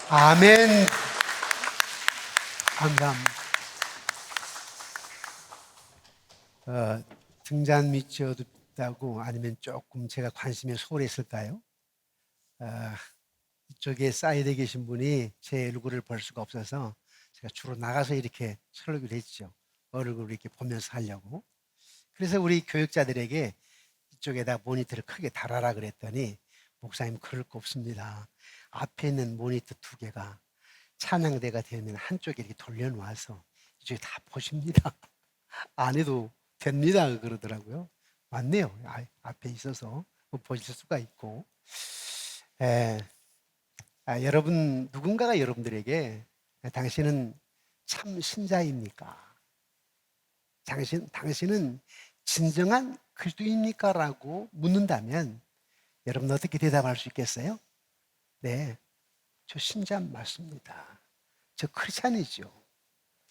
아멘. 감사합니다. 등잔 밑이 어둡다고 아니면 조금 제가 관심이 소홀했을까요? 이쪽에 사이드에 계신 분이 제 얼굴을 볼 수가 없어서 제가 주로 나가서 이렇게 설교를 했죠. 얼굴을 이렇게 보면서 하려고. 그래서 우리 교육자들에게 이쪽에다 모니터를 크게 달아라 그랬더니 목사님 그럴 거 없습니다. 앞에 있는 모니터 2개가 찬양대가 되면 한쪽에 이렇게 돌려놓아서 이쪽에 다 보십니다. 안 해도 됩니다 그러더라고요. 맞네요. 앞에 있어서 보실 수가 있고. 에, 여러분 누군가가 여러분들에게 당신은 참 신자입니까? 당신은 진정한 그리스도입니까? 라고 묻는다면 여러분 어떻게 대답할 수 있겠어요? 네, 저 신자 맞습니다. 저 크리스찬이죠.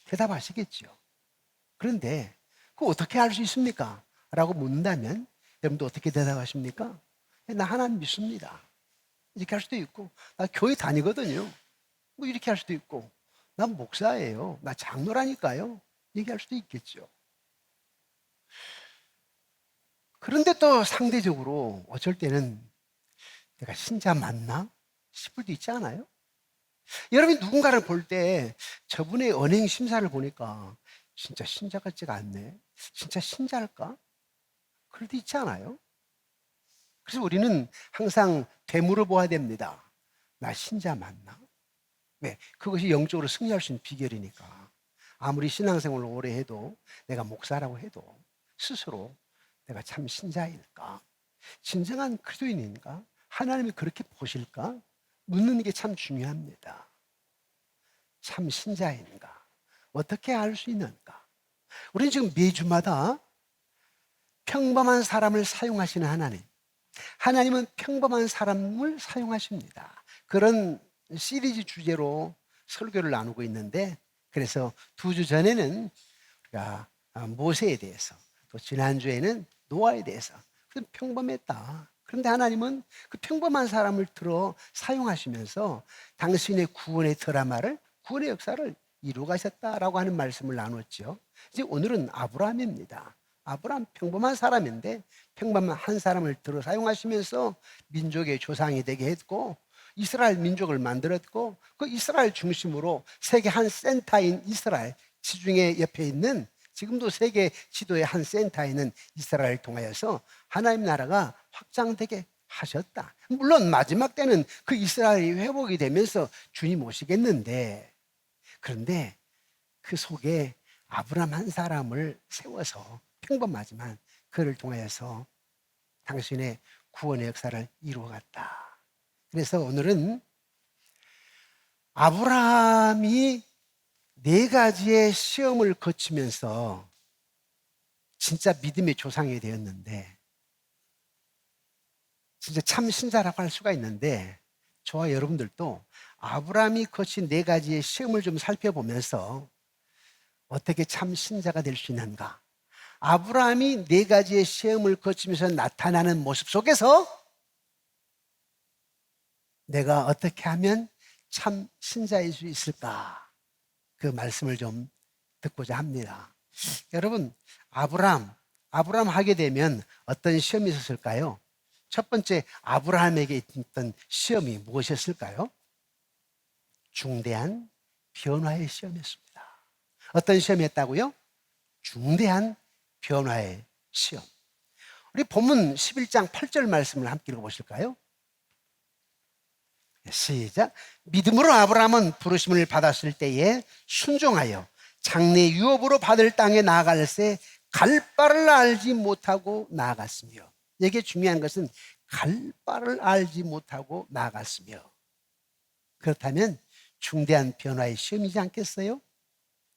대답하시겠죠. 그런데 그거 어떻게 알 수 있습니까? 라고 묻는다면 여러분도 어떻게 대답하십니까? 나 하나님 믿습니다. 이렇게 할 수도 있고, 나 교회 다니거든요. 뭐 이렇게 할 수도 있고, 난 목사예요. 나 장로라니까요. 얘기할 수도 있겠죠. 그런데 또 상대적으로 어쩔 때는 내가 신자 맞나 싶을 때 있지 않아요? 여러분이 누군가를 볼 때 저분의 언행 심사를 보니까 진짜 신자 같지가 않네. 진짜 신자일까? 그럴 때 있지 않아요? 그래서 우리는 항상 되물어 보아야 됩니다. 나 신자 맞나? 왜? 그것이 영적으로 승리할 수 있는 비결이니까. 아무리 신앙생활을 오래 해도 내가 목사라고 해도 스스로 내가 참 신자일까? 진정한 그리스도인인가? 하나님이 그렇게 보실까? 묻는 게 참 중요합니다. 참 신자인가? 어떻게 알 수 있는가? 우리는 지금 매주마다 평범한 사람을 사용하시는 하나님. 하나님은 평범한 사람을 사용하십니다. 그런 시리즈 주제로 설교를 나누고 있는데, 그래서 2주 전에는 우리가 모세에 대해서, 또 지난주에는 노아에 대해서 평범했다. 그런데 하나님은 그 평범한 사람을 들어 사용하시면서 당신의 구원의 드라마를, 구원의 역사를 이루어 가셨다라고 하는 말씀을 나눴죠. 이제 오늘은 아브라함입니다. 아브라함 평범한 사람인데 평범한 한 사람을 들어 사용하시면서 민족의 조상이 되게 했고, 이스라엘 민족을 만들었고, 그 이스라엘 중심으로 세계 한 센터인 이스라엘, 지중해 옆에 있는, 지금도 세계 지도의 한 센터에 있는 이스라엘을 통하여서 하나님 나라가 확장되게 하셨다. 물론 마지막 때는 그 이스라엘이 회복이 되면서 주님 오시겠는데, 그런데 그 속에 아브라함 한 사람을 세워서 평범하지만 그를 통하여서 당신의 구원의 역사를 이루어갔다. 그래서 오늘은 아브라함이 4가지의 시험을 거치면서 진짜 믿음의 조상이 되었는데, 진짜 참 신자라고 할 수가 있는데, 저와 여러분들도 아브라함이 거친 4가지의 시험을 좀 살펴보면서 어떻게 참 신자가 될 수 있는가? 아브라함이 4가지의 시험을 거치면서 나타나는 모습 속에서 내가 어떻게 하면 참 신자일 수 있을까? 그 말씀을 좀 듣고자 합니다. 여러분, 아브라함 하게 되면 어떤 시험이 있었을까요? 첫 번째, 아브라함에게 있던 시험이 무엇이었을까요? 중대한 변화의 시험이었습니다. 어떤 시험이었다고요? 중대한 변화의 시험. 우리 본문 11장 8절 말씀을 함께 읽어보실까요? 시작. 믿음으로 아브라함은 부르심을 받았을 때에 순종하여 장래 유업으로 받을 땅에 나아갈새 갈 바를 알지 못하고 나아갔으며, 여기에 중요한 것은 갈 바를 알지 못하고 나아갔으며. 그렇다면 중대한 변화의 시험이지 않겠어요?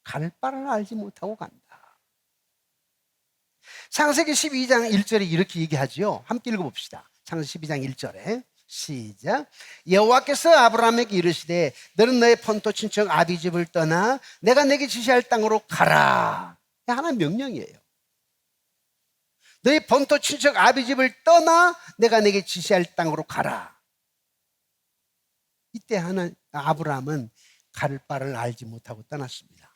갈 바를 알지 못하고 간다. 창세기 12장 1절에 이렇게 얘기하지요. 함께 읽어봅시다. 창세기 12장 1절에 시작. 여호와께서 아브라함에게 이르시되 너는 너의 본토 친척 아비 집을 떠나 내가 내게 지시할 땅으로 가라. 하나님 명령이에요. 너의 본토 친척 아비 집을 떠나 내가 내게 지시할 땅으로 가라. 이때 아브라함은 갈 바를 알지 못하고 떠났습니다.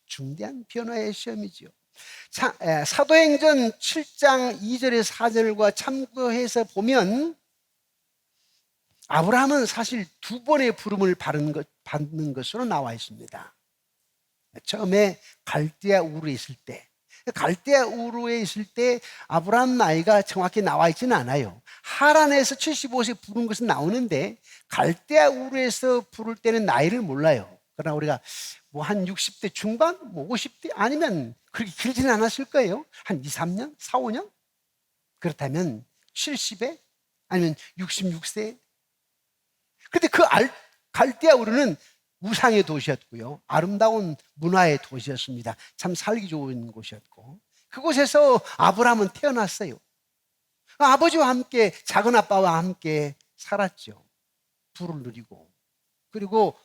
중대한 변화의 시험이지요. 사도행전 7장 2절의 4절과 참고해서 보면 아브라함은 사실 두 번의 부름을 받는 것으로 나와 있습니다. 처음에 갈대아 우르에 있을 때, 갈대아 우르에 있을 때 아브라함 나이가 정확히 나와 있지는 않아요. 하란에서 75세 부른 것은 나오는데 갈대아 우르에서 부를 때는 나이를 몰라요. 그러나 우리가 뭐 한 60대 중반, 뭐 50대 아니면 그렇게 길지는 않았을 거예요. 한 2, 3년, 4, 5년? 그렇다면 70에 아니면 66세. 근데 갈대아 우르는 우상의 도시였고요. 아름다운 문화의 도시였습니다. 참 살기 좋은 곳이었고. 그곳에서 아브라함은 태어났어요. 아버지와 함께, 작은 아빠와 함께 살았죠. 부를 누리고. 그리고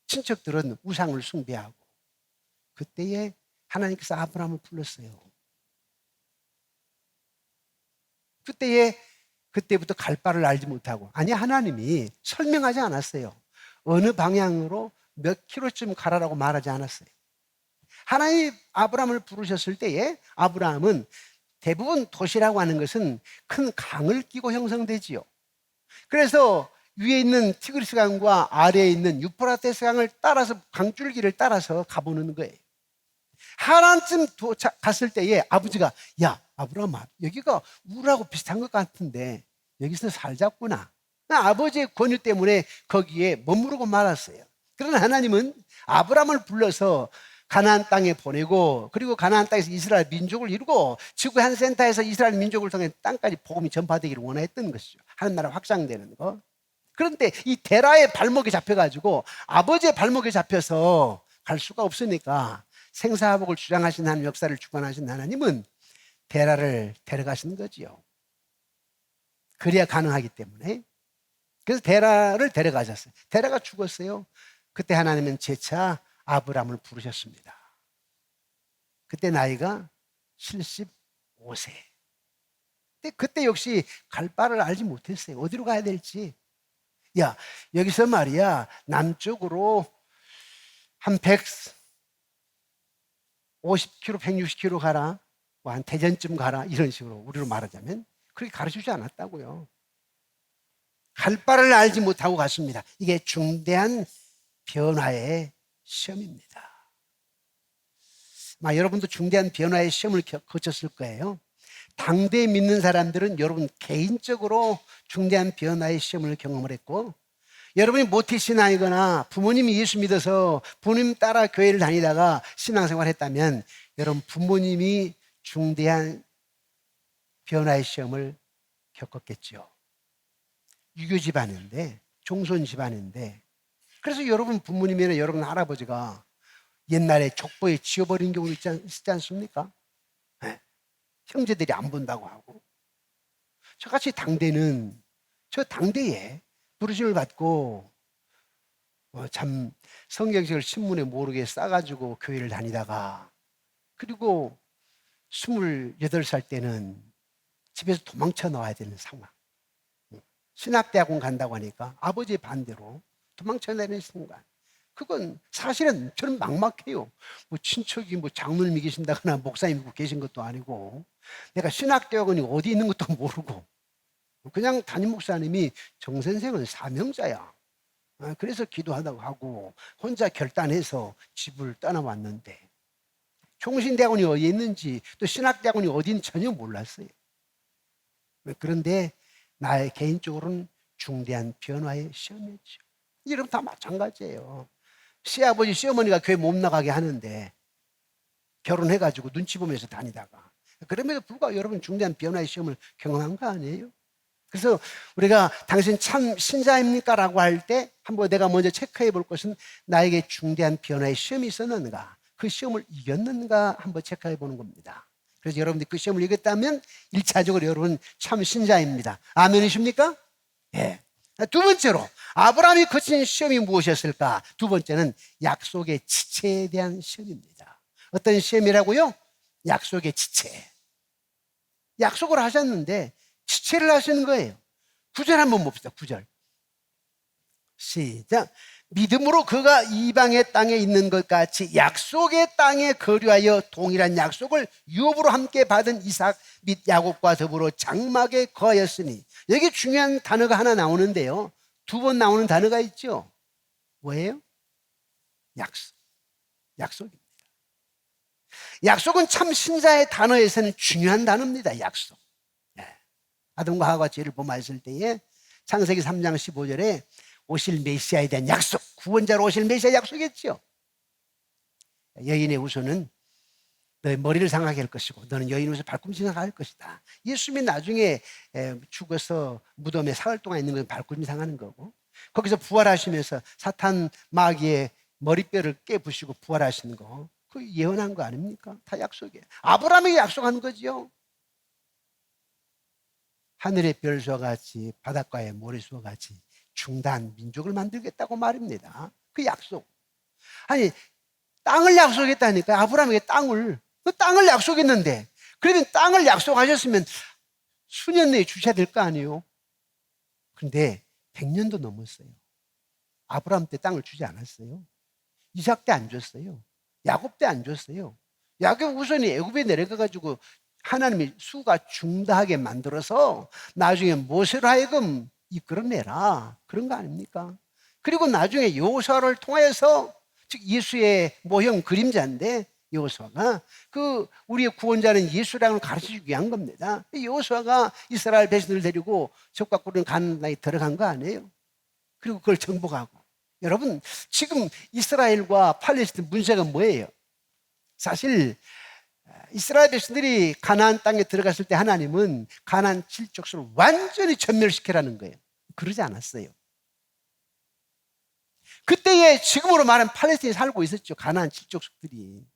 친척들은 우상을 숭배하고. 그때에 하나님께서 아브라함을 불렀어요. 그때부터 갈 바를 알지 못하고. 아니, 하나님이 설명하지 않았어요. 어느 방향으로 몇 킬로쯤 가라라고 말하지 않았어요. 하나님 아브라함을 부르셨을 때에 아브라함은 대부분 도시라고 하는 것은 큰 강을 끼고 형성되지요. 그래서 위에 있는 티그리스 강과 아래에 있는 유프라테스 강을 따라서 강줄기를 따라서 가보는 거예요. 하란쯤 갔을 때에 아버지가 야 아브라함아 여기가 우라고 비슷한 것 같은데 여기서 살자꾸나. 아버지의 권유 때문에 거기에 머무르고 말았어요. 그러나 하나님은 아브라함을 불러서 가나안 땅에 보내고 그리고 가나안 땅에서 이스라엘 민족을 이루고 지구 한 센터에서 이스라엘 민족을 통해 땅까지 복음이 전파되기를 원했던 것이죠. 하나님 나라 확장되는 거. 그런데 이 데라의 발목에 잡혀가지고 아버지의 발목에 잡혀서 갈 수가 없으니까 생사화복을 주장하신 하나님, 역사를 주관하신 하나님은 데라를 데려가신 거지요. 그래야 가능하기 때문에. 그래서 데라를 데려가셨어요. 데라가 죽었어요. 그때 하나님은 재차 아브라함을 부르셨습니다. 그때 나이가 75세. 그때 역시 갈 바를 알지 못했어요. 어디로 가야 될지. 야, 여기서 말이야, 남쪽으로 한 150km, 160km 가라. 뭐 한 대전쯤 가라. 이런 식으로 우리로 말하자면 그렇게 가르쳐주지 않았다고요. 갈 바를 알지 못하고 갔습니다. 이게 중대한 변화의 시험입니다. 여러분도 중대한 변화의 시험을 거쳤을 거예요. 당대에 믿는 사람들은 여러분 개인적으로 중대한 변화의 시험을 경험을 했고, 여러분이 모태신앙이거나 부모님이 예수 믿어서 부모님 따라 교회를 다니다가 신앙생활 했다면 여러분 부모님이 중대한 변화의 시험을 겪었겠죠. 유교 집안인데, 종손 집안인데, 그래서 여러분 부모님이나 여러분 할아버지가 옛날에 족보에 지워버린 경우 있지 않습니까? 네. 형제들이 안 본다고 하고. 저같이 저 당대에 부르심을 받고 참 성경책을 신문에 모르게 싸가지고 교회를 다니다가 그리고 28살 때는 집에서 도망쳐 나와야 되는 상황. 신학대학원 간다고 하니까 아버지의 반대로 도망쳐 내는 순간. 그건 사실은 저는 막막해요. 뭐 친척이 뭐 장로님이 계신다거나 목사님이 계신 것도 아니고 내가 신학대학원이 어디 있는 것도 모르고 그냥 담임 목사님이 정 선생은 사명자야. 그래서 기도하다고 하고 혼자 결단해서 집을 떠나왔는데 총신대학원이 어디 있는지 또 신학대학원이 어디인지 전혀 몰랐어요. 그런데 나의 개인적으로는 중대한 변화의 시험이었죠. 여러분 다 마찬가지예요. 시아버지 시어머니가 교회 못 나가게 하는데 결혼해가지고 눈치 보면서 다니다가 그럼에도 불구하고 여러분 중대한 변화의 시험을 경험한 거 아니에요? 그래서 우리가 당신 참 신자입니까? 라고 할 때 한번 내가 먼저 체크해 볼 것은 나에게 중대한 변화의 시험이 있었는가, 그 시험을 이겼는가 한번 체크해 보는 겁니다. 그래서 여러분들이 그 시험을 이겼다면 1차적으로 여러분 참 신자입니다. 아멘이십니까? 예. 두 번째로 아브라함이 거친 시험이 무엇이었을까? 두 번째는 약속의 지체에 대한 시험입니다. 어떤 시험이라고요? 약속의 지체. 약속을 하셨는데 지체를 하시는 거예요. 9절 한번 봅시다. 9절. 시작. 믿음으로 그가 이방의 땅에 있는 것 같이 약속의 땅에 거류하여 동일한 약속을 유업으로 함께 받은 이삭 및 야곱과 더불어 장막에 거하였으니, 여기 중요한 단어가 하나 나오는데요, 두 번 나오는 단어가 있죠. 뭐예요? 약속. 약속입니다. 약속은 참 신자의 단어에서는 중요한 단어입니다. 약속. 아담과 하와가 죄를 범하였을 때에 창세기 3장 15절에 오실 메시아에 대한 약속, 구원자로 오실 메시아 약속했죠. 여인의 후손은 너의 머리를 상하게 할 것이고 너는 여인의 후손 발꿈치 상할 것이다. 예수님이 나중에 죽어서 무덤에 사흘 동안 있는 건 발꿈치 상하는 거고, 거기서 부활하시면서 사탄 마귀의 머리뼈를 깨부시고 부활하시는 거, 그 예언한 거 아닙니까? 다 약속이에요. 아브라함에게 약속한 거죠. 하늘의 별수와 같이 바닷가의 모래수와 같이 중대한 민족을 만들겠다고 말입니다. 그 약속. 아니, 땅을 약속했다니까. 아브라함에게 그 땅을 약속했는데, 그러면 땅을 약속하셨으면 수년 내에 주셔야 될 거 아니에요. 그런데 100년도 넘었어요. 아브라함 때 땅을 주지 않았어요. 이삭 때 안 줬어요. 야곱 때 안 줬어요. 야곱 우선이 애굽에 내려가가지고 하나님이 수가 중다하게 만들어서 나중에 모세로 하여금 이끌어내라, 그런 거 아닙니까? 그리고 나중에 여호수아를 통하여서, 즉 예수의 모형 그림자인데, 여호수아가 그 우리의 구원자는 예수라는 걸 가르쳐주기 위한 겁니다. 여호수아가 이스라엘 백성들을 데리고 적과 꿀은 가나안 땅에 들어간 거 아니에요? 그리고 그걸 정복하고. 여러분, 지금 이스라엘과 팔레스타인 문제가 뭐예요? 사실 이스라엘 백성들이 가나안 땅에 들어갔을 때 하나님은 가나안 칠족수를 완전히 전멸시키라는 거예요. 그러지 않았어요. 그때에 지금으로 말하면 팔레스타인에 살고 있었죠. 가나안 칠족수들이.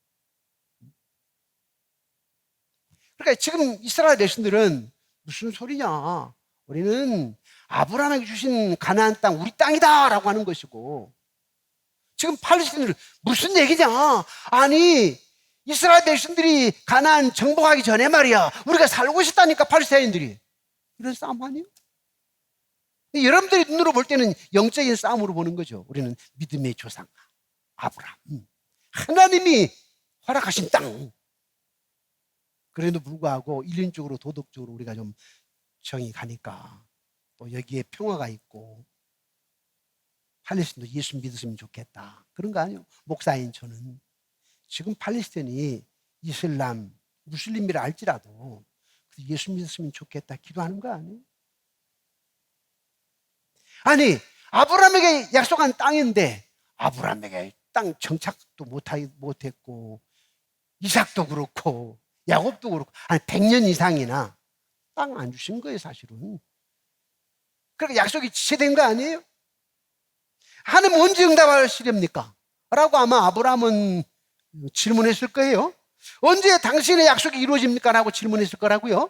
그러니까 지금 이스라엘 백성들은 무슨 소리냐, 우리는 아브라함에게 주신 가나안 땅 우리 땅이다라고 하는 것이고, 지금 팔레스타인들은 무슨 얘기냐, 아니 이스라엘 백성들이 가나안 정복하기 전에 말이야 우리가 살고 있었다니까 팔레스타인들이. 이런 싸움 아니에요? 여러분들이 눈으로 볼 때는 영적인 싸움으로 보는 거죠. 우리는 믿음의 조상 아브라함, 하나님이 허락하신 땅. 그래도 불구하고 인륜적으로 도덕적으로 우리가 좀 정이 가니까 또 여기에 평화가 있고 팔레스타인도 예수 믿었으면 좋겠다, 그런 거 아니에요? 목사인 저는 지금 팔레스타인이 이슬람, 무슬림이라 할지라도 예수 믿었으면 좋겠다 기도하는 거 아니에요? 아니, 아브라함에게 약속한 땅인데 아브라함에게 땅 정착도 못했고 이삭도 그렇고 야곱도 그렇고 한 100년 이상이나 땅 안 주신 거예요, 사실은. 그러니까 약속이 지체된 거 아니에요? 하나님 언제 응답하시렵니까? 라고 아마 아브라함은 질문했을 거예요. 언제 당신의 약속이 이루어집니까? 라고 질문했을 거라고요.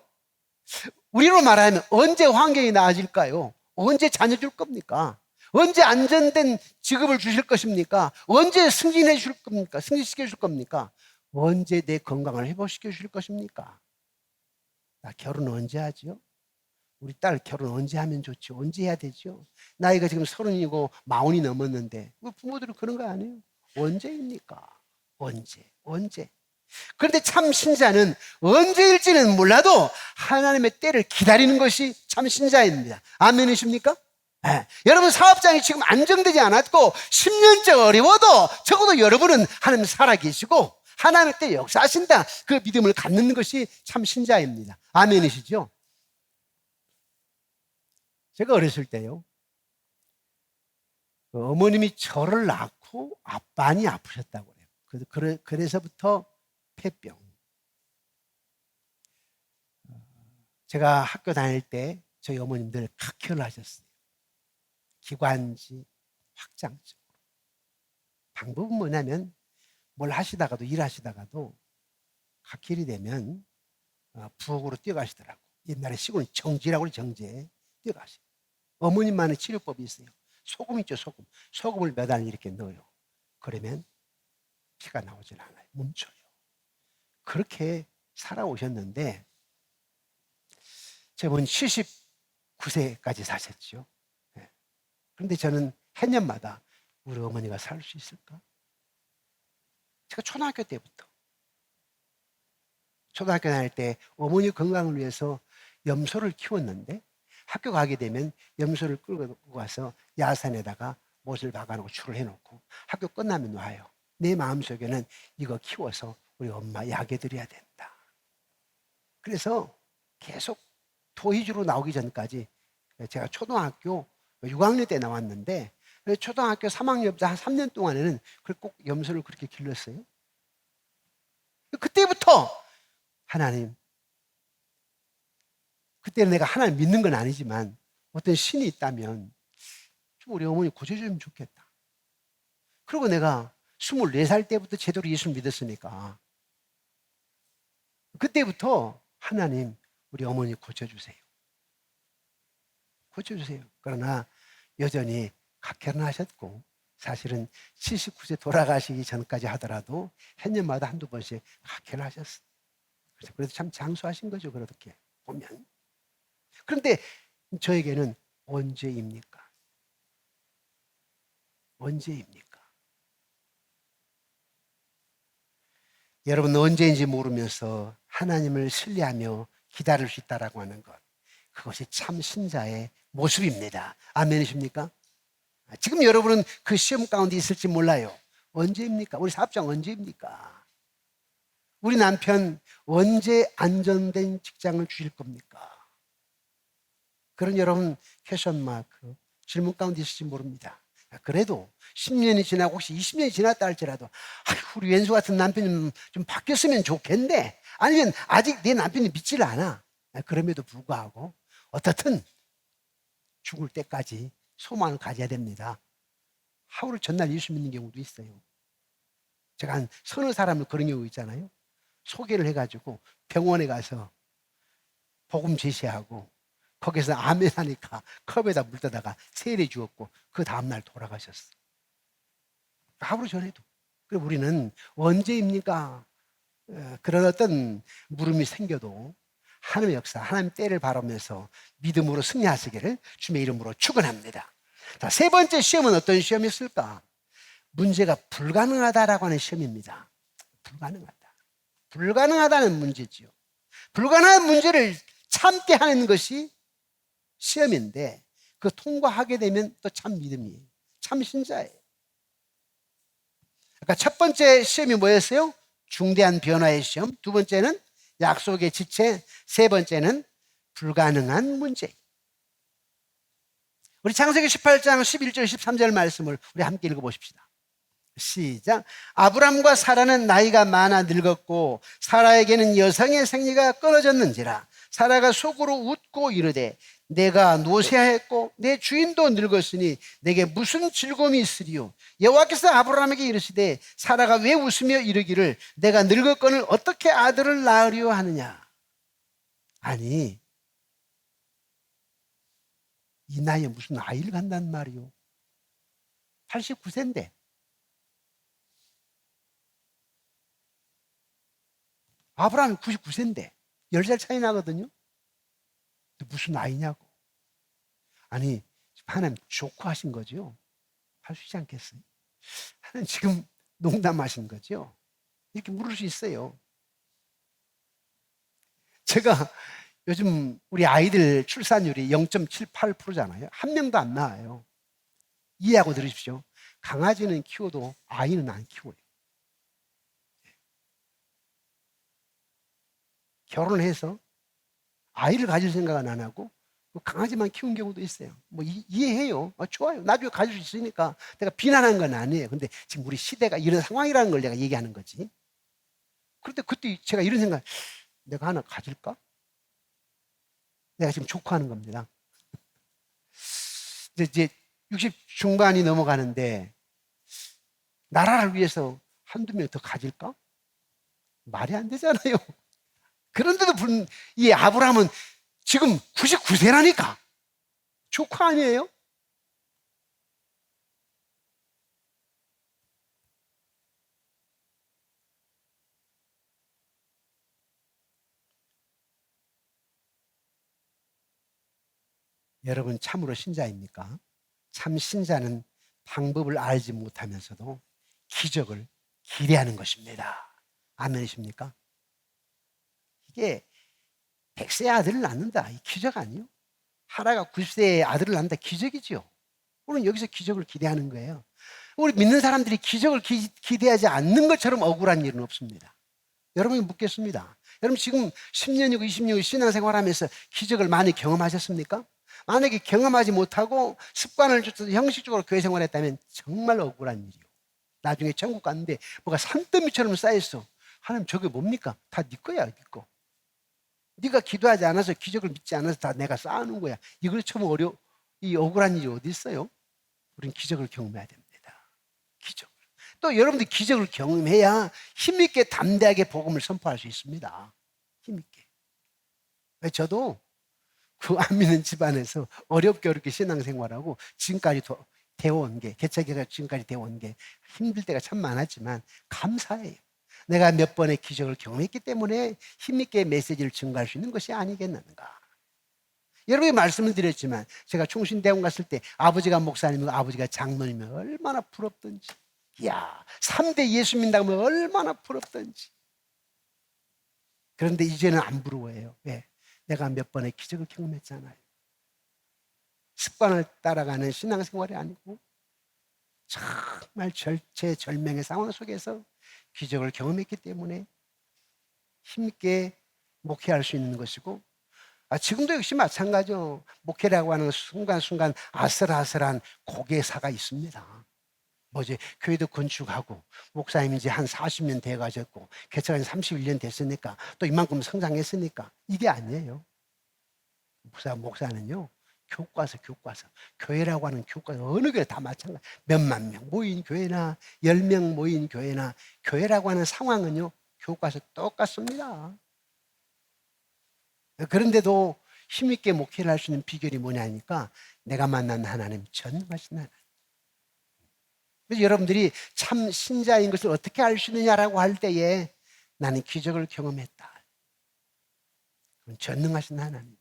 우리로 말하면 언제 환경이 나아질까요? 언제 자녀 줄 겁니까? 언제 안전된 직업을 주실 것입니까? 언제 승진해 줄 겁니까? 승진시켜 줄 겁니까? 언제 내 건강을 회복시켜 주실 것입니까? 나 결혼 언제 하죠? 우리 딸 결혼 언제 하면 좋죠? 언제 해야 되죠? 나이가 지금 30이고 40이 넘었는데 부모들은 그런 거 아니에요? 언제입니까? 언제? 그런데 참 신자는 언제일지는 몰라도 하나님의 때를 기다리는 것이 참 신자입니다. 아멘이십니까? 네. 여러분 사업장이 지금 안정되지 않았고 10년째 어려워도 적어도 여러분은 하나님 살아계시고 하나님의 때 역사하신다, 그 믿음을 갖는 것이 참 신자입니다. 아멘이시죠? 제가 어렸을 때요, 어머님이 저를 낳고 많이 아프셨다고 해요. 그래서부터 폐병. 제가 학교 다닐 때 저희 어머님들 각혈을 하셨어요. 기관지 확장적으로. 방법은 뭐냐면 뭘 하시다가도 일하시다가도 각혈이 되면 부엌으로 뛰어가시더라고. 옛날에 시골 정지라고 그래, 정제. 뛰어가시. 어머님만의 치료법이 있어요. 소금 있죠, 소금. 소금을 몇 알 이렇게 넣어요. 그러면 피가 나오질 않아요. 멈춰요. 그렇게 살아오셨는데 저분 79세까지 사셨죠. 그런데 저는 해년마다 우리 어머니가 살 수 있을까? 제가 초등학교 다닐 때 어머니 건강을 위해서 염소를 키웠는데 학교 가게 되면 염소를 끌고 가서 야산에다가 못을 박아놓고 줄을 해놓고 학교 끝나면 와요. 내 마음속에는 이거 키워서 우리 엄마 약에 드려야 된다. 그래서 계속 토의주로 나오기 전까지 제가 초등학교 6학년 때 나왔는데 초등학교 3학년부터 한 3년 동안에는 꼭 염소를 그렇게 길렀어요. 그때부터 하나님, 그때는 내가 하나님 믿는 건 아니지만 어떤 신이 있다면 좀 우리 어머니 고쳐주면 좋겠다. 그리고 내가 24살 때부터 제대로 예수를 믿었으니까 그때부터 하나님, 우리 어머니 고쳐주세요. 고쳐주세요. 그러나 여전히 각혈은 하셨고 사실은 79세 돌아가시기 전까지 하더라도 해년마다 한두 번씩 각혈을 하셨어요. 그래서 참 장수하신 거죠. 그렇게 보면. 그런데 저에게는 언제입니까? 언제입니까? 여러분, 언제인지 모르면서 하나님을 신뢰하며 기다릴 수 있다라고 하는 것, 그것이 참 신자의 모습입니다. 아멘이십니까? 지금 여러분은 그 시험 가운데 있을지 몰라요. 언제입니까? 우리 사업장 언제입니까? 우리 남편 언제 안정된 직장을 주실 겁니까? 그런 여러분 퀘션 마크 질문 가운데 있을지 모릅니다. 그래도 10년이 지나고 혹시 20년이 지났다 할지라도 우리 왼수 같은 남편이 좀 바뀌었으면 좋겠는데, 아니면 아직 내 남편이 믿지를 않아. 그럼에도 불구하고 어떻든 죽을 때까지 소망을 가져야 됩니다. 하루 전날 예수 믿는 경우도 있어요. 제가 한 서너 사람을 그런 경우 있잖아요. 소개를 해가지고 병원에 가서 복음 제시하고 거기서 아멘 하니까 컵에다 물 떠다가 세례 주었고 그 다음날 돌아가셨어. 하루 전에도. 그리고 우리는 언제입니까? 그런 어떤 물음이 생겨도 하나님의 역사, 하나님 때를 바라면서 믿음으로 승리하시기를 주님의 이름으로 축원합니다. 자, 세 번째 시험은 어떤 시험이었을까? 문제가 불가능하다라고 하는 시험입니다. 불가능하다는 문제지요. 불가능한 문제를 참게 하는 것이 시험인데 그 통과하게 되면 또 참 믿음이에요. 참 신자예요. 그러니까 첫 번째 시험이 뭐였어요? 중대한 변화의 시험. 두 번째는 약속의 지체. 세 번째는 불가능한 문제. 우리 창세기 18장 11절 13절 말씀을 우리 함께 읽어보십시다. 시작. 아브람과 사라는 나이가 많아 늙었고 사라에게는 여성의 생리가 끊어졌는지라 사라가 속으로 웃고 이르되 내가 노쇠하였고 내 주인도 늙었으니 내게 무슨 즐거움이 있으리요. 여호와께서 아브라함에게 이르시되 사라가 왜 웃으며 이르기를 내가 늙었거늘 어떻게 아들을 낳으려 하느냐. 아니, 이 나이에 무슨 아이를 간단 말이요. 89세인데. 아브라함이 99세인데 10살 차이 나거든요. 무슨 아이냐고. 아니, 하나님 조커하신 거죠. 할 수 있지 않겠어요? 하나님 지금 농담하신 거죠. 이렇게 물을 수 있어요. 제가 요즘 우리 아이들 출산율이 0.78%잖아요. 한 명도 안 나와요. 이해하고 들으십시오. 강아지는 키워도 아이는 안 키워요. 결혼해서 아이를 가질 생각은 안 하고 강아지만 키운 경우도 있어요. 뭐 이해해요. 좋아요. 나중에 가질 수 있으니까 내가 비난한 건 아니에요. 근데 지금 우리 시대가 이런 상황이라는 걸 내가 얘기하는 거지. 그런데 그때 제가 이런 생각, 내가 하나 가질까? 내가 지금 족구하는 겁니다. 이제 60 중반이 넘어가는데 나라를 위해서 한두 명 더 가질까? 말이 안 되잖아요. 그런데도 이 아브라함은 지금 99세라니까. 조카 아니에요? 여러분 참으로 신자입니까? 참 신자는 방법을 알지 못하면서도 기적을 기대하는 것입니다. 아멘이십니까? 이게 100세의 아들을 낳는다. 이 기적 아니요? 하라가 90세의 아들을 낳는다. 기적이지요. 우리는 여기서 기적을 기대하는 거예요. 우리 믿는 사람들이 기적을 기대하지 않는 것처럼 억울한 일은 없습니다. 여러분이 묻겠습니다. 여러분 지금 10년이고 20년이고 신앙생활하면서 기적을 많이 경험하셨습니까? 만약에 경험하지 못하고 습관을 쫓아서 형식적으로 교회 생활했다면 정말 억울한 일이요. 나중에 천국 갔는데 뭐가 산더미처럼 쌓였어. 하나님 저게 뭡니까? 다 네 거야, 네 거. 네가 기도하지 않아서 기적을 믿지 않아서 다 내가 쌓아놓은 거야. 이것처럼 이 억울한 일이 어디 있어요? 우리는 기적을 경험해야 됩니다. 기적. 또 여러분들 기적을 경험해야 힘있게 담대하게 복음을 선포할 수 있습니다. 힘있게. 저도 그 안 믿는 집안에서 어렵게 신앙생활하고 지금까지 되어온 게, 개척해서 지금까지 되어온 게 힘들 때가 참 많았지만 감사해요. 내가 몇 번의 기적을 경험했기 때문에 힘있게 메시지를 증거할 수 있는 것이 아니겠는가. 여러분이 말씀을 드렸지만 제가 충신대원 갔을 때 아버지가 목사님이고 아버지가 장로님이면 얼마나 부럽던지, 이야 3대 예수 믿는다면 얼마나 부럽던지. 그런데 이제는 안 부러워해요. 왜? 내가 몇 번의 기적을 경험했잖아요. 습관을 따라가는 신앙생활이 아니고 정말 절체절명의 상황 속에서 기적을 경험했기 때문에 힘있게 목회할 수 있는 것이고, 지금도 역시 마찬가지죠. 목회라고 하는 순간순간 아슬아슬한 고개사가 있습니다. 뭐지? 교회도 건축하고 목사님이 이제 한 40년 돼 가셨고 개척한 31년 됐으니까 또 이만큼 성장했으니까 이게 아니에요. 목사는요 교과서 교회라고 하는 교과서 어느 교회 다 마찬가지. 몇만 명 모인 교회나 10명 모인 교회나 교회라고 하는 상황은요 교과서 똑같습니다. 그런데도 힘있게 목회를 할 수 있는 비결이 뭐냐니까 내가 만난 하나님 전능하신 하나님. 그래서 여러분들이 참 신자인 것을 어떻게 알 수 있느냐라고 할 때에 나는 기적을 경험했다. 전능하신 하나님.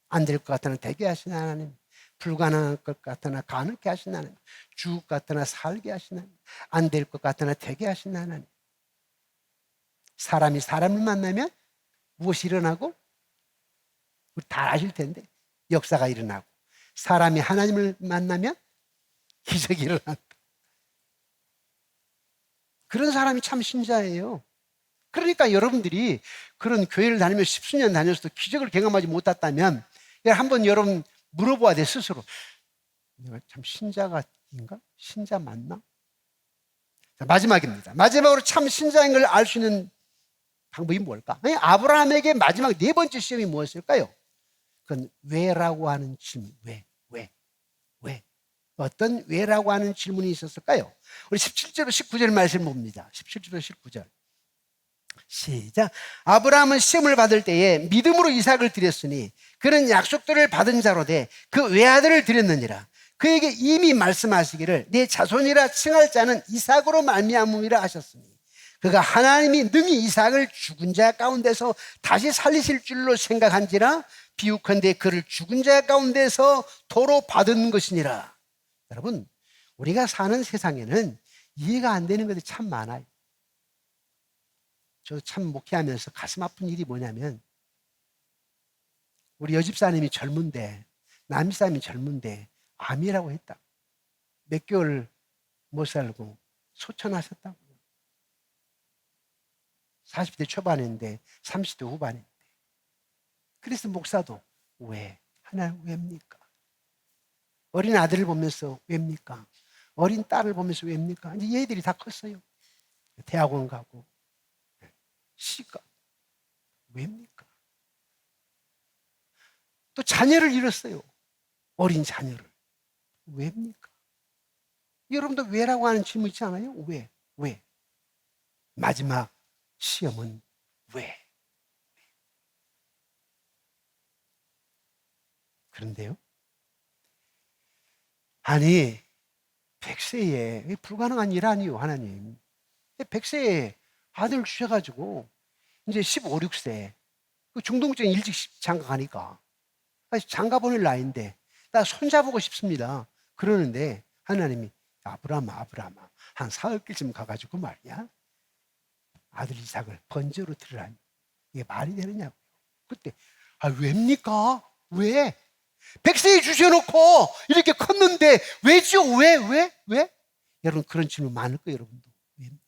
안 될 것 같으나 되게 하신 하나님. 불가능할 것 같으나 가능케 하신 하나님. 죽을 것 같으나 살게 하신 하나님. 안 될 것 같으나 되게 하신 하나님. 사람이 사람을 만나면 무엇이 일어나고? 우리 다 아실 텐데 역사가 일어나고, 사람이 하나님을 만나면 기적이 일어난다. 그런 사람이 참 신자예요. 그러니까 여러분들이 그런 교회를 다니며 십수년 다녔어도 기적을 경험하지 못했다면 한번 여러분 물어봐야 돼 스스로. 내가 참 신자인가? 신자 맞나? 자, 마지막입니다. 마지막으로 참 신자인 걸 알 수 있는 방법이 뭘까? 아브라함에게 마지막 네 번째 시험이 무엇일까요? 그건 왜라고 하는 질문. 왜? 어떤 왜라고 하는 질문이 있었을까요? 우리 17절 19절 말씀 봅니다. 17절 19절 시작. 아브라함은 시험을 받을 때에 믿음으로 이삭을 드렸으니 그는 약속들을 받은 자로 돼 그 외아들을 드렸느니라. 그에게 이미 말씀하시기를 내 자손이라 칭할 자는 이삭으로 말미암음이라 하셨으니 그가 하나님이 능히 이삭을 죽은 자 가운데서 다시 살리실 줄로 생각한지라 비유컨대 그를 죽은 자 가운데서 도로 받은 것이니라. 여러분, 우리가 사는 세상에는 이해가 안 되는 것들이 참 많아요. 저 참 목회하면서 가슴 아픈 일이 뭐냐면 우리 여집사님이 젊은데 남집사님이 젊은데 암이라고 했다. 몇 개월 못 살고 소천하셨다고. 40대 초반인데 30대 후반인데. 그래서 목사도 왜? 하나님 왜입니까? 어린 아들을 보면서 왜입니까? 어린 딸을 보면서 왜입니까? 이제 얘들이 다 컸어요. 대학원 가고 시가 왜입니까? 또 자녀를 잃었어요. 어린 자녀를. 왜입니까? 여러분도 왜라고 하는 질문 있지 않아요? 왜? 마지막 시험은 왜? 그런데요. 아니 100세에 불가능한 일 아니요 하나님. 100세에 아들 주셔가지고 이제 15, 16세 중동증 일찍 장가 가니까 장가 보낼 나이인데 나 손잡고 싶습니다. 그러는데 하나님이 아브라함아 한 사흘쯤 가가지고 말이야 아들 이삭을 번제로 드리라니 이게 말이 되느냐고. 그때 왜입니까? 왜? 백세에 주셔놓고 이렇게 컸는데 왜죠? 왜? 여러분 그런 질문 많을 거예요. 여러분도 왜입니까?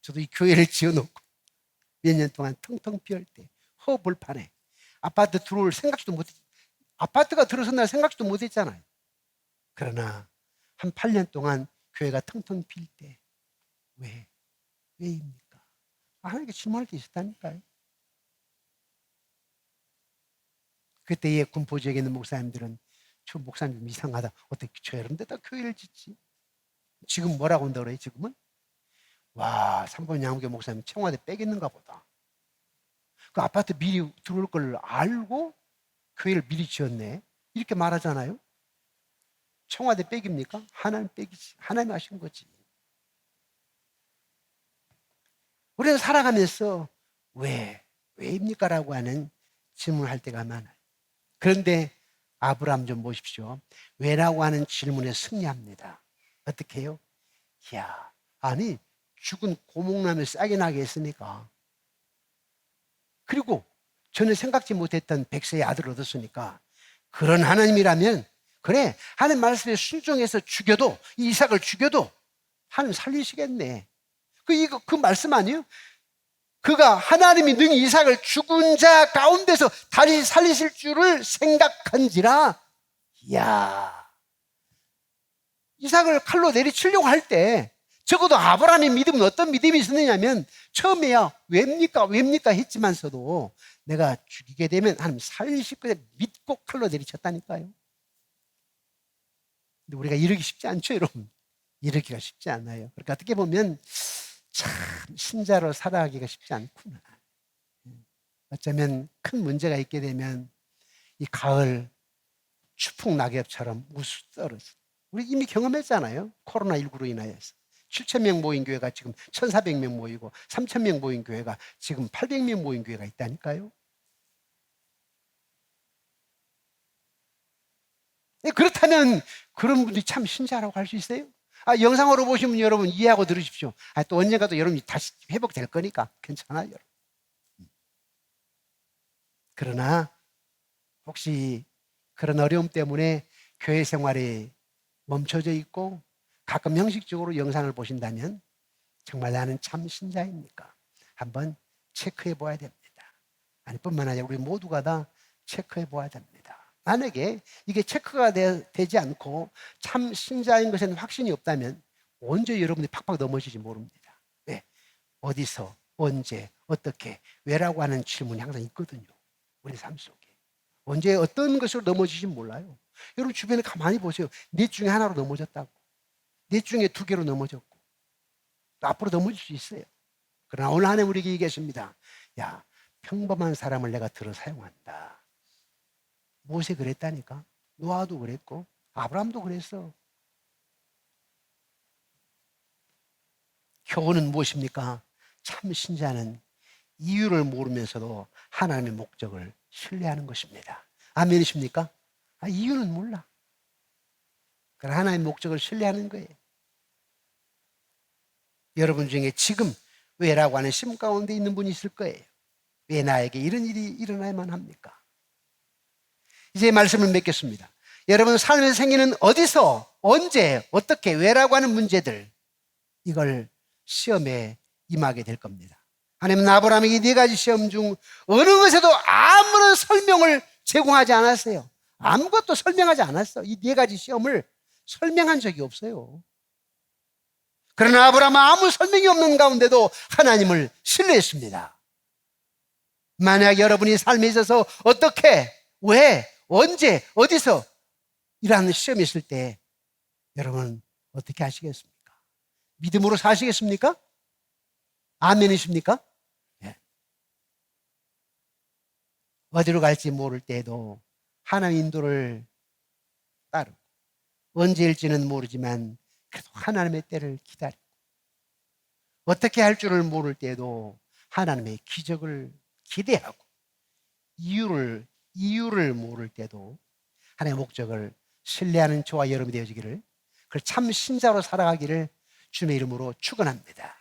저도 이 교회를 지어놓고 몇 년 동안 텅텅 비을 때 허벌판에 아파트 들어올 생각도 못했 아파트가 들어선날 생각도 못했잖아요. 그러나 한 8년 동안 교회가 텅텅 빌 때 왜입니까? 하나님께 질문할 게 있었다니까요. 그때의 군포 지역에 있는 목사님들은 저 목사님 좀 이상하다. 어떻게 저 이런 데다 교회를 짓지? 지금 뭐라고 한다 그래요? 지금은? 와, 삼본 양무교 목사님 청와대 빼겠는가 보다. 그 아파트 미리 들어올 걸 알고 교회를 미리 지었네. 이렇게 말하잖아요. 청와대 빼깁니까? 하나님 빼기지. 하나님 하신 거지. 우리는 살아가면서 왜입니까? 라고 하는 질문을 할 때가 많아요. 그런데 아브라함 좀 보십시오. 왜라고 하는 질문에 승리합니다. 어떻게 해요? 이야, 아니 죽은 고목나무 싹이 나게 했으니까, 그리고 전혀 생각지 못했던 백세의 아들을 얻었으니까, 그런 하나님이라면 그래 하나님 말씀에 순종해서 죽여도 이 이삭을 죽여도 하나님 살리시겠네. 그 말씀 아니에요? 그가 하나님이 능히 이삭을 죽은 자 가운데서 다시 살리실 줄을 생각한지라. 이야, 이삭을 칼로 내리치려고 할 때 적어도 아브라함의 믿음은 어떤 믿음이 있었느냐면 처음에야 왜입니까 했지만서도 내가 죽이게 되면 하나님 살리실 거다 믿고 칼로 내리쳤다니까요. 근데 우리가 이러기 쉽지 않죠, 여러분. 이러기가 쉽지 않아요. 그러니까 어떻게 보면 참 신자로 살아가기가 쉽지 않구나. 어쩌면 큰 문제가 있게 되면 이 가을 추풍 낙엽처럼 우수 떨어져. 우리 이미 경험했잖아요. 코로나19로 인하여서 7,000명 모인 교회가 지금 1,400명 모이고 3,000명 모인 교회가 지금 800명 모인 교회가 있다니까요. 그렇다면 그런 분들이 참 신자라고 할 수 있어요? 영상으로 보시면 여러분 이해하고 들으십시오. 또 언젠가 또 여러분이 다시 회복될 거니까 괜찮아요. 여러분. 그러나 혹시 그런 어려움 때문에 교회 생활이 멈춰져 있고 가끔 형식적으로 영상을 보신다면 정말 나는 참 신자입니까? 한번 체크해 보아야 됩니다. 뿐만 아니라 우리 모두가 다 체크해 보아야 됩니다. 만약에 이게 체크가 되지 않고 참 신자인 것에는 확신이 없다면 언제 여러분이 팍팍 넘어질지 모릅니다. 왜? 어디서, 언제, 어떻게, 왜라고 하는 질문이 항상 있거든요. 우리 삶 속에. 언제 어떤 것으로 넘어질지 몰라요. 여러분 주변에 가만히 보세요. 넷 중에 하나로 넘어졌다고. 넷 중에 2개로 넘어졌고. 또 앞으로 넘어질 수 있어요. 그러나 오늘 하나님 우리에게 얘기했습니다. 야, 평범한 사람을 내가 들어 사용한다. 모세 그랬다니까. 노아도 그랬고 아브라함도 그랬어. 교훈은 무엇입니까? 참 신자는 이유를 모르면서도 하나님의 목적을 신뢰하는 것입니다. 아멘이십니까? 이유는 몰라. 그러나 하나님의 목적을 신뢰하는 거예요. 여러분 중에 지금 왜라고 하는 심 가운데 있는 분이 있을 거예요. 왜 나에게 이런 일이 일어나야만 합니까? 이제 말씀을 맺겠습니다. 여러분 삶에서 생기는 어디서, 언제, 어떻게, 왜라고 하는 문제들, 이걸 시험에 임하게 될 겁니다. 하나님은 아브라함에게 4가지 시험 중 어느 것에도 아무런 설명을 제공하지 않았어요. 아무것도 설명하지 않았어. 이 4가지 시험을 설명한 적이 없어요. 그러나 아브라함은 아무 설명이 없는 가운데도 하나님을 신뢰했습니다. 만약 여러분이 삶에 있어서 어떻게, 왜, 언제, 어디서 이러한 시험이 있을 때 여러분 어떻게 하시겠습니까? 믿음으로 사시겠습니까? 아멘이십니까? 네. 어디로 갈지 모를 때에도 하나님 인도를 따르고 언제일지는 모르지만 그래도 하나님의 때를 기다리고 어떻게 할 줄을 모를 때에도 하나님의 기적을 기대하고 이유를 모를 때도 하나님의 목적을 신뢰하는 저와 여러분이 되어지기를, 그 참 신자로 살아가기를 주님의 이름으로 축원합니다.